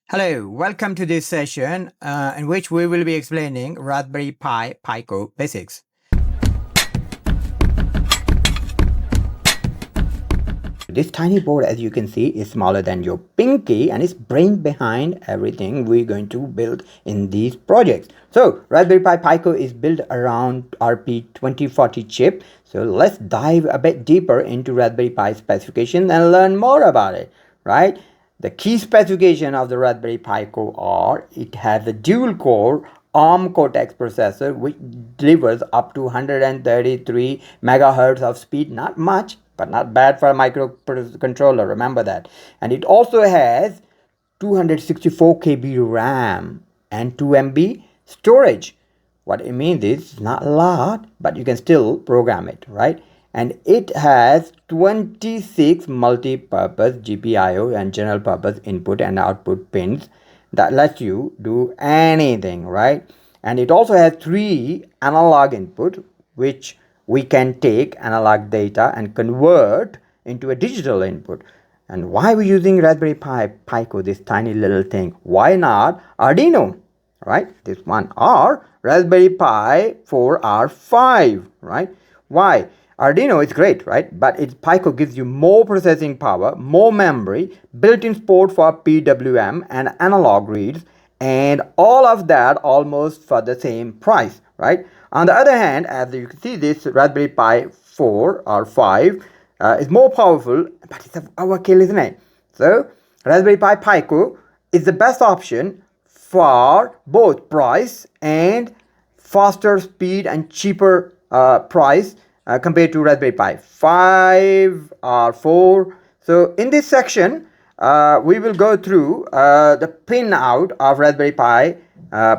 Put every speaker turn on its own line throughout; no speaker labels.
Hello, welcome to this session in which we will be explaining Raspberry Pi Pico basics. This tiny board, as you can see, is smaller than your pinky and is brain behind everything we're going to build in these projects. So Raspberry Pi Pico is built around RP2040 chip. So let's dive a bit deeper into Raspberry Pi specification and learn more about it, right? The key specification of the Raspberry Pico are it has a dual-core ARM Cortex processor which delivers up to 133 megahertz of speed. Not much, but not bad for a microcontroller. Remember that. And it also has 264 KB RAM and 2 MB storage. What it means is it's not a lot, but you can still program it, right? And it has 26 multi-purpose GPIO and general purpose input and output pins that lets you do anything, right? And it also has 3 analog input which we can take analog data and convert into a digital input. And why are we using Raspberry Pi Pico, this tiny little thing? Why not Arduino, right? This one, or Raspberry Pi 4R5, right? Why? Arduino is great, right? But Pico gives you more processing power, more memory, built-in support for PWM and analog reads, and all of that almost for the same price, right? On the other hand, as you can see, this Raspberry Pi 4 or 5 is more powerful, but it's overkill, isn't it? So Raspberry Pi Pico is the best option for both price and faster speed and cheaper price compared to Raspberry Pi 5 or 4. So in this section, we will go through the pinout of Raspberry Pi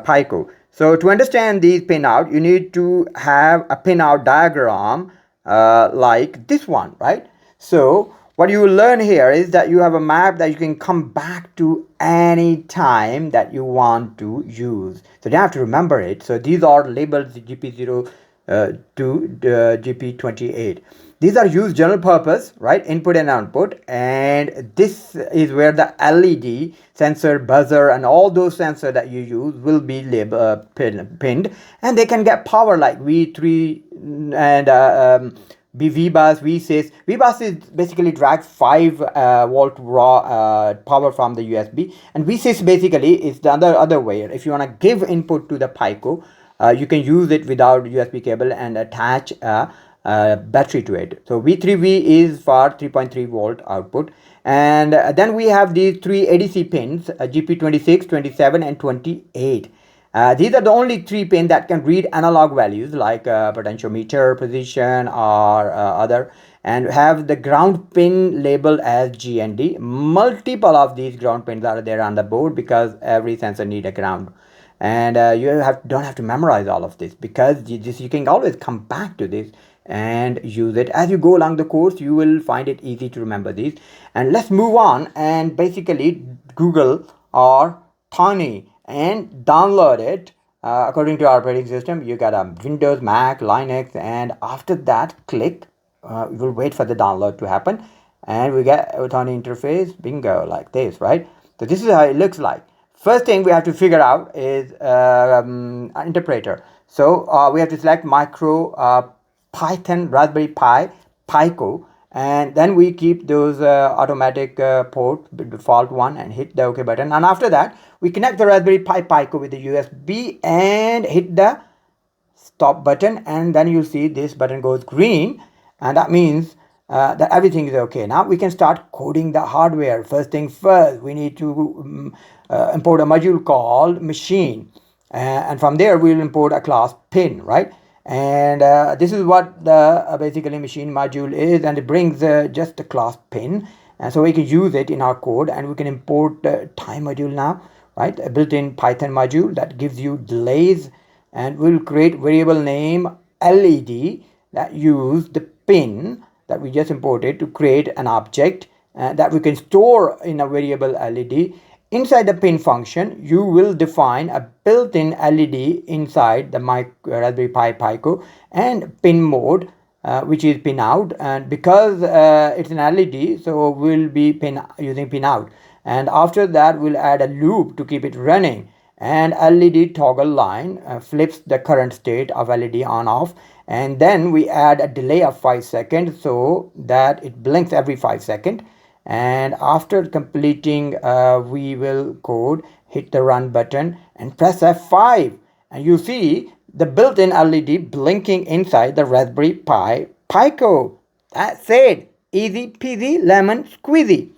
Pico. So to understand these pinout, you need to have a pinout diagram like this one, right? So what you will learn here is that you have a map that you can come back to any time that you want to use. So you have to remember it. So these are labeled GP0 to GP28. These are used general purpose, right? Input and output. And this is where the LED sensor, buzzer, and all those sensors that you use will be pinned. And they can get power like V3 and VBus, V6. VBus is basically drags 5 volt raw power from the USB. And V6 basically is the other way. If you want to give input to the Pico, you can use it without USB cable and attach a battery to it. So V3V is for 3.3 volt output. And then we have these 3 ADC pins, GP26, 27 and 28. These are the only 3 pins that can read analog values like potentiometer position or other, and have the ground pin labeled as G and D. Multiple of these ground pins are there on the board because every sensor need a ground. And you don't have to memorize all of this, because you can always come back to this and use it as you go along the course. You will find it easy to remember these. And let's move on and basically Google or Thonny and download it. According to our operating system, you got a Windows, Mac, Linux, and after that click, we'll wait for the download to happen, and we get a Thonny interface, bingo, like this, right? So this is how it looks like. First thing we have to figure out is an interpreter. So we have to select micro Python Raspberry Pi Pico, and then we keep those automatic port default one and hit the OK button. And after that, we connect the Raspberry Pi Pico with the USB and hit the stop button, and then you'll see this button goes green, and that means that everything is okay. Now we can start coding the hardware. First thing first, we need to import a module called machine, and from there we'll import a class pin, right? And this is what the basically machine module is, and it brings just a class pin, and so we can use it in our code. And we can import time module now, right? A built-in Python module that gives you delays, and we'll create variable name LED that use the pin that we just imported to create an object that we can store in a variable LED. Inside the pin function, you will define a built-in LED inside the Raspberry Pi Pico, and pin mode, which is pinout. And because it's an LED, so we'll be using pinout. And after that, we'll add a loop to keep it running. And LED toggle line flips the current state of LED on off. And then we add a delay of 5 seconds so that it blinks every 5 seconds. And after completing, we will code, hit the run button and press F5. And you see the built-in LED blinking inside the Raspberry Pi Pico. That's it. Easy peasy lemon squeezy.